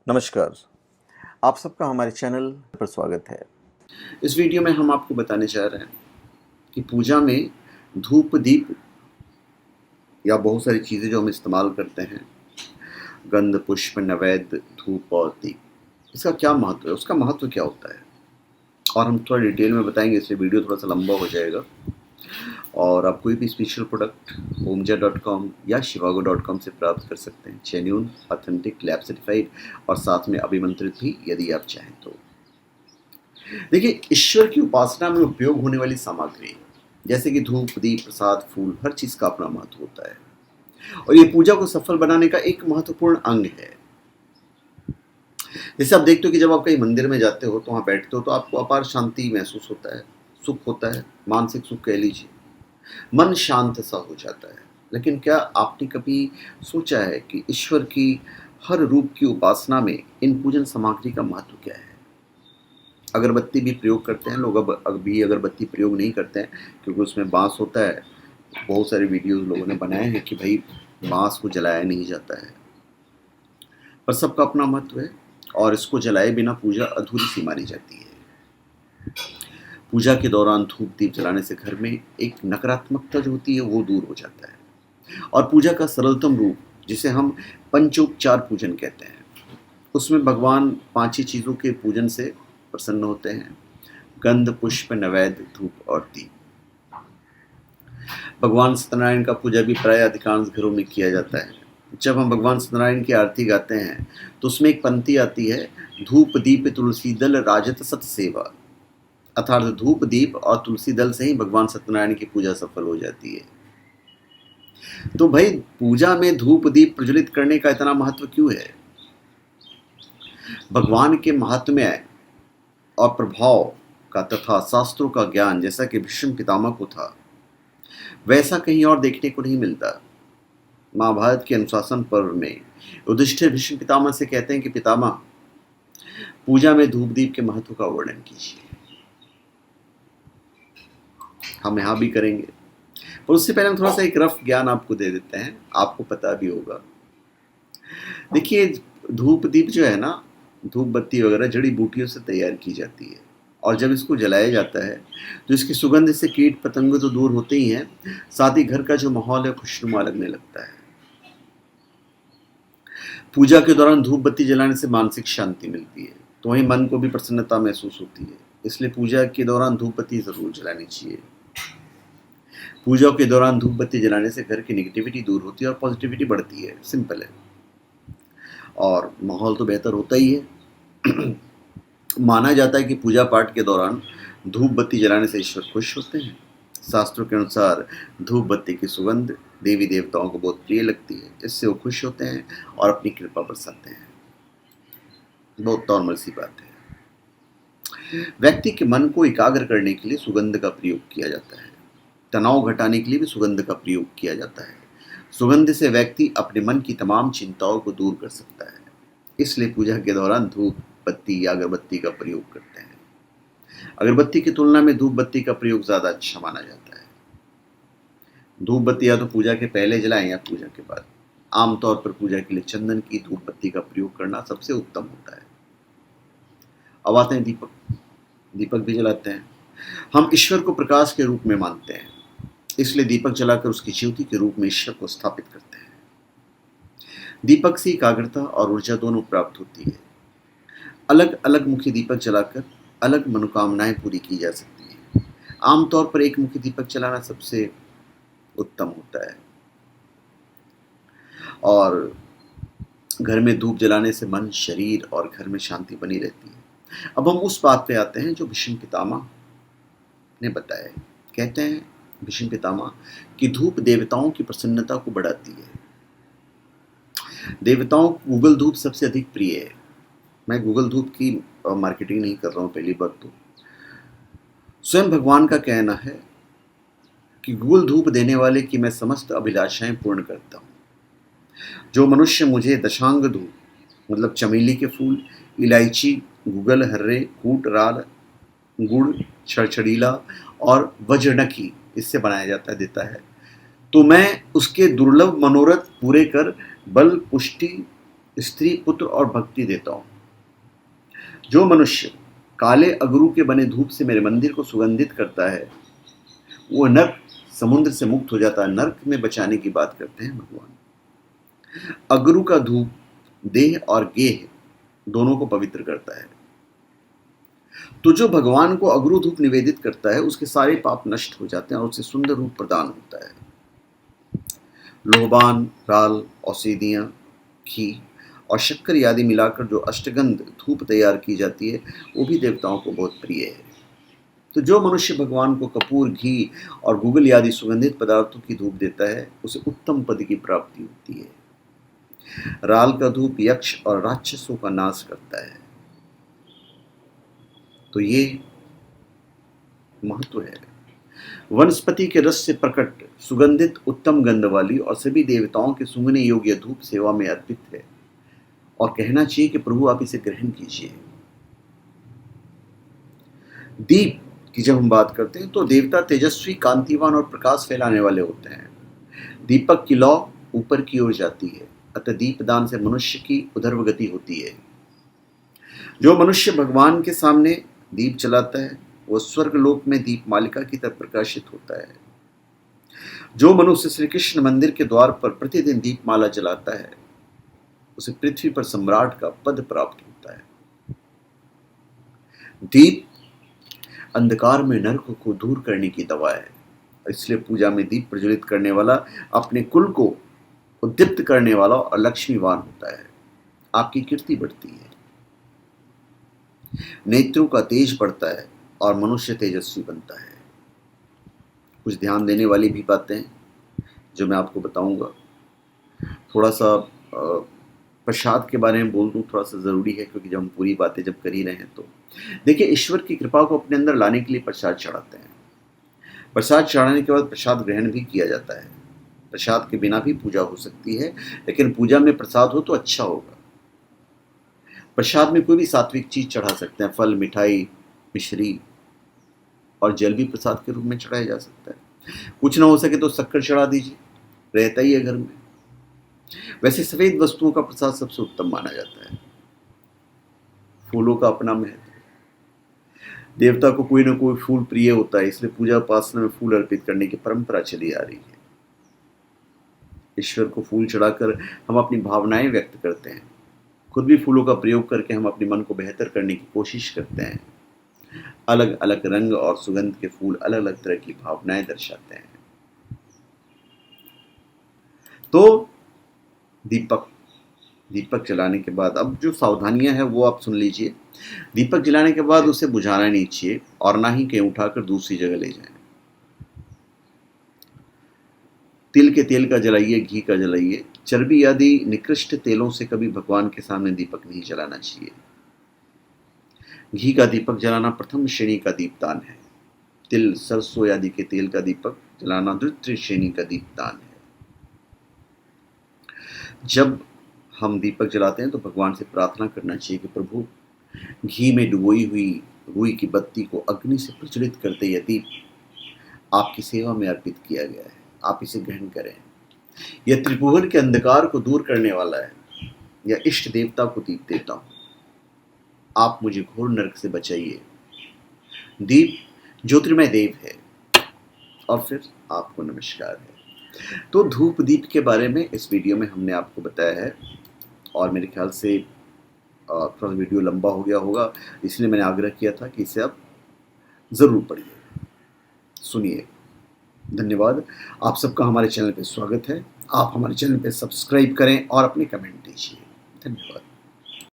नमस्कार। आप सबका हमारे चैनल पर स्वागत है। इस वीडियो में हम आपको बताने जा रहे हैं कि पूजा में धूप दीप या बहुत सारी चीज़ें जो हम इस्तेमाल करते हैं, गंध पुष्प नैवेद्य धूप और दीप, इसका क्या महत्व है, उसका महत्व क्या होता है, और हम थोड़ा डिटेल में बताएंगे, इसलिए वीडियो थोड़ा सा लंबा हो जाएगा। और आप कोई भी स्पेशल प्रोडक्ट omja.com या shivago.com से प्राप्त कर सकते हैं, जेन्युइन ऑथेंटिक लैब सर्टिफाइड, और साथ में अभिमंत्रित भी यदि आप चाहें तो। देखिए, ईश्वर की उपासना में उपयोग होने वाली सामग्री जैसे कि धूप दीप प्रसाद फूल, हर चीज का अपना महत्व होता है, और ये पूजा को सफल बनाने का एक महत्वपूर्ण अंग है। जैसे आप देखते हो कि जब आप कहीं मंदिर में जाते हो तो वहां बैठते हो तो आपको अपार शांति महसूस होता है, सुख होता है, मानसिक सुख कह लीजिए, मन शांत सा हो जाता है। लेकिन क्या आपने कभी सोचा है कि ईश्वर की हर रूप की उपासना में इन पूजन सामग्री का महत्व क्या है? अगरबत्ती भी प्रयोग करते हैं लोग, अब अभी अगरबत्ती प्रयोग नहीं करते हैं क्योंकि उसमें बांस होता है। बहुत सारे वीडियोस लोगों ने बनाए हैं कि भाई बांस को जलाया नहीं जाता है, पर सबका अपना महत्व है, और इसको जलाए बिना पूजा अधूरी सी मानी जाती है। पूजा के दौरान धूप दीप जलाने से घर में एक नकारात्मकता जो होती है वो दूर हो जाता है, और पूजा का सरलतम रूप जिसे हम पंचोपचार पूजन कहते हैं, उसमें भगवान पांच ही चीज़ों के पूजन से प्रसन्न होते हैं: गंध पुष्प नैवेद्य धूप और दीप। भगवान सत्यनारायण का पूजा भी प्राय अधिकांश घरों में किया जाता है। जब हम भगवान सत्यनारायण की आरती गाते हैं तो उसमें एक पंक्ति आती है: धूप दीप तुलसी दल राजत सत सेवा, अर्थात धूप दीप और तुलसी दल से ही भगवान सत्यनारायण की पूजा सफल हो जाती है। तो भाई, पूजा में धूप दीप प्रज्वलित करने का इतना महत्व क्यों है? भगवान के महात्म्य और प्रभाव का तथा शास्त्रों का ज्ञान जैसा कि भीष्म पितामह को था, वैसा कहीं और देखने को नहीं मिलता। महाभारत के अनुशासन पर्व में युधिष्ठिर भीष्म पितामह से कहते हैं कि पितामह, पूजा में धूप दीप के महत्व का वर्णन कीजिए। हम यहाँ भी करेंगे, पर उससे पहले हम थोड़ा सा एक रफ ज्ञान आपको दे देते हैं, आपको पता भी होगा। देखिए, धूप दीप जो है ना, धूप बत्ती वगैरह जड़ी बूटियों से तैयार की जाती है, और जब इसको जलाया जाता है तो इसकी सुगंध से कीट पतंग तो दूर होते ही हैं, साथ ही घर का जो माहौल है खुशनुमा लगने लगता है। पूजा के दौरान धूप बत्ती जलाने से मानसिक शांति मिलती है, तो वहीं मन को भी प्रसन्नता महसूस होती है, इसलिए पूजा के दौरान धूप बत्ती जरूर जलानी चाहिए। पूजा के दौरान धूप बत्ती जलाने से घर की नेगेटिविटी दूर होती है और पॉजिटिविटी बढ़ती है। सिंपल है, और माहौल तो बेहतर होता ही है। माना जाता है कि पूजा पाठ के दौरान धूप बत्ती जलाने से ईश्वर खुश होते हैं। शास्त्रों के अनुसार धूप बत्ती की सुगंध देवी देवताओं को बहुत प्रिय लगती है, इससे वो खुश होते हैं और अपनी कृपा बरसाते हैं। बहुत नॉर्मल सी बात है। व्यक्ति के मन को एकाग्र करने के लिए सुगंध का प्रयोग किया जाता है। तनाव घटाने के लिए भी सुगंध का प्रयोग किया जाता है। सुगंध से व्यक्ति अपने मन की तमाम चिंताओं को दूर कर सकता है, इसलिए पूजा के दौरान धूप बत्ती या अगरबत्ती का प्रयोग करते हैं। अगरबत्ती की तुलना में धूप बत्ती का प्रयोग ज़्यादा अच्छा माना जाता है। धूप बत्ती या तो पूजा के पहले जलाएं या पूजा के बाद। आमतौर पर पूजा के लिए चंदन की धूप बत्ती का प्रयोग करना सबसे उत्तम होता है। अब आते हैं दीपक। दीपक भी जलाते हैं। हम ईश्वर को प्रकाश के रूप में मानते हैं, इसलिए दीपक जलाकर उसकी ज्योति के रूप में ईश्वर को स्थापित करते हैं। दीपक से एकाग्रता और ऊर्जा दोनों प्राप्त होती है। अलग अलग मुखी दीपक जलाकर अलग मनोकामनाएं पूरी की जा सकती हैं। आमतौर पर एक मुखी दीपक जलाना सबसे उत्तम होता है, और घर में धूप जलाने से मन, शरीर और घर में शांति बनी रहती है। अब हम उस बात पे आते हैं जो भीष्म पितामह ने बताया। कहते हैं भीष्म पितामह कि धूप देवताओं की प्रसन्नता को बढ़ाती है। देवताओं को गूगल धूप सबसे अधिक प्रिय है। मैं गूगल धूप की मार्केटिंग नहीं कर रहा हूँ, पहली बात तो। स्वयं भगवान का कहना है कि गूगल धूप देने वाले की मैं समस्त अभिलाषाएं पूर्ण करता हूँ। जो मनुष्य मुझे दशांग धूप, मतलब चमेली के फूल, इलायची, गूगल हर्रे, कूट राल, गुड़, छड़छड़ीला और वज्रनखी, इससे बनाया जाता है, देता है, तो मैं उसके दुर्लभ मनोरथ पूरे कर बल, पुष्टि स्त्री, पुत्र और भक्ति देता हूँ। जो मनुष्य काले अगरू के बने धूप से मेरे मंदिर को सुगंधित करता है वो नर्क समुद्र से मुक्त हो जाता है। नर्क में बचाने की बात करते हैं भगवान। अगरू का धूप देह और गेह दोनों को पवित्र करता है। तो जो भगवान को अगरू धूप निवेदित करता है उसके सारे पाप नष्ट हो जाते हैं और उसे सुंदर रूप प्रदान होता है। लोहबान, राल, औषधियाँ, घी और शक्कर आदि मिलाकर जो अष्टगंध धूप तैयार की जाती है वो भी देवताओं को बहुत प्रिय है। तो जो मनुष्य भगवान को कपूर, घी और गुगल आदि सुगंधित पदार्थों की धूप देता है उसे उत्तम पद की प्राप्ति होती है। राल का धूप यक्ष और राक्षसों का नाश करता है। तो ये महत्व है। वनस्पति के रस से प्रकट सुगंधित उत्तम गंध वाली और सभी देवताओं के सूंघने योग्य धूप सेवा में अर्पित है और कहना चाहिए कि प्रभु आप इसे ग्रहण कीजिए। दीप की जब हम बात करते हैं तो देवता तेजस्वी, कांतिवान और प्रकाश फैलाने वाले होते हैं। दीपक की लौ ऊपर की ओर जाती है, अतः दीपदान से मनुष्य की उधर्वगति होती है। जो मनुष्य भगवान के सामने दीप जलाता है वह स्वर्गलोक में दीप मालिका की तरह प्रकाशित होता है। जो मनुष्य श्री कृष्ण मंदिर के द्वार पर प्रतिदिन दीपमाला जलाता है उसे पृथ्वी पर सम्राट का पद प्राप्त होता है। दीप अंधकार में नरक को दूर करने की दवा है, इसलिए पूजा में दीप प्रज्वलित करने वाला अपने कुल को उद्दीप्त करने वाला और लक्ष्मीवान होता है। आपकी कीर्ति बढ़ती है, नेत्रों का तेज बढ़ता है और मनुष्य तेजस्वी बनता है। कुछ ध्यान देने वाली भी बातें जो मैं आपको बताऊंगा। थोड़ा सा प्रसाद के बारे में बोल दूं, थोड़ा सा ज़रूरी है क्योंकि जब हम पूरी बातें जब कर ही रहे हैं तो देखिए, ईश्वर की कृपा को अपने अंदर लाने के लिए प्रसाद चढ़ाते हैं। प्रसाद चढ़ाने के बाद प्रसाद ग्रहण भी किया जाता है। प्रसाद के बिना भी पूजा हो सकती है, लेकिन पूजा में प्रसाद हो तो अच्छा होगा। प्रसाद में कोई भी सात्विक चीज़ चढ़ा सकते हैं, फल, मिठाई, मिश्री और जल भी प्रसाद के रूप में चढ़ाया जा सकता है। कुछ ना हो सके तो शक्कर चढ़ा दीजिए, रहता ही है घर में। वैसे सफ़ेद वस्तुओं का प्रसाद सबसे उत्तम माना जाता है। फूलों का अपना महत्व, देवता को कोई ना कोई फूल प्रिय होता है, इसलिए पूजा उपासना में फूल अर्पित करने की परंपरा चली आ रही है। ईश्वर को फूल चढ़ाकर हम अपनी भावनाएं व्यक्त करते हैं। खुद भी फूलों का प्रयोग करके हम अपने मन को बेहतर करने की कोशिश करते हैं। अलग अलग रंग और सुगंध के फूल अलग अलग तरह की भावनाएं दर्शाते हैं। तो दीपक जलाने के बाद अब जो सावधानियां हैं वो आप सुन लीजिए। दीपक जलाने के बाद उसे बुझाना नहीं चाहिए और ना ही कहीं उठाकर दूसरी जगह ले जाएं। तिल के तेल का जलाइए, घी का जलाइए। चर्बी आदि निकृष्ट तेलों से कभी भगवान के सामने दीपक नहीं जलाना चाहिए। घी का दीपक जलाना प्रथम श्रेणी का दीपदान है। तिल, सरसों आदि के तेल का दीपक जलाना द्वितीय श्रेणी का दीपदान है। जब हम दीपक जलाते हैं तो भगवान से प्रार्थना करना चाहिए कि प्रभु, घी में डुबोई हुई रुई की बत्ती को अग्नि से प्रज्वलित करते यह दीप आपकी सेवा में अर्पित किया गया है, आप इसे ग्रहण करें। यह त्रिभुवन के अंधकार को दूर करने वाला है। यह इष्ट देवता को दीप देता हूँ, आप मुझे घोर नरक से बचाइए। दीप ज्योतिर्मय देव है। और फिर आपको नमस्कार है। तो धूप दीप के बारे में इस वीडियो में हमने आपको बताया है और मेरे ख्याल से थोड़ा वीडियो लंबा हो गया होगा, इसलिए मैंने आग्रह किया था कि इसे आप ज़रूर पढ़िए, सुनिए। धन्यवाद। आप सबका हमारे चैनल पे स्वागत है। आप हमारे चैनल पे सब्सक्राइब करें और अपने कमेंट दीजिए। धन्यवाद।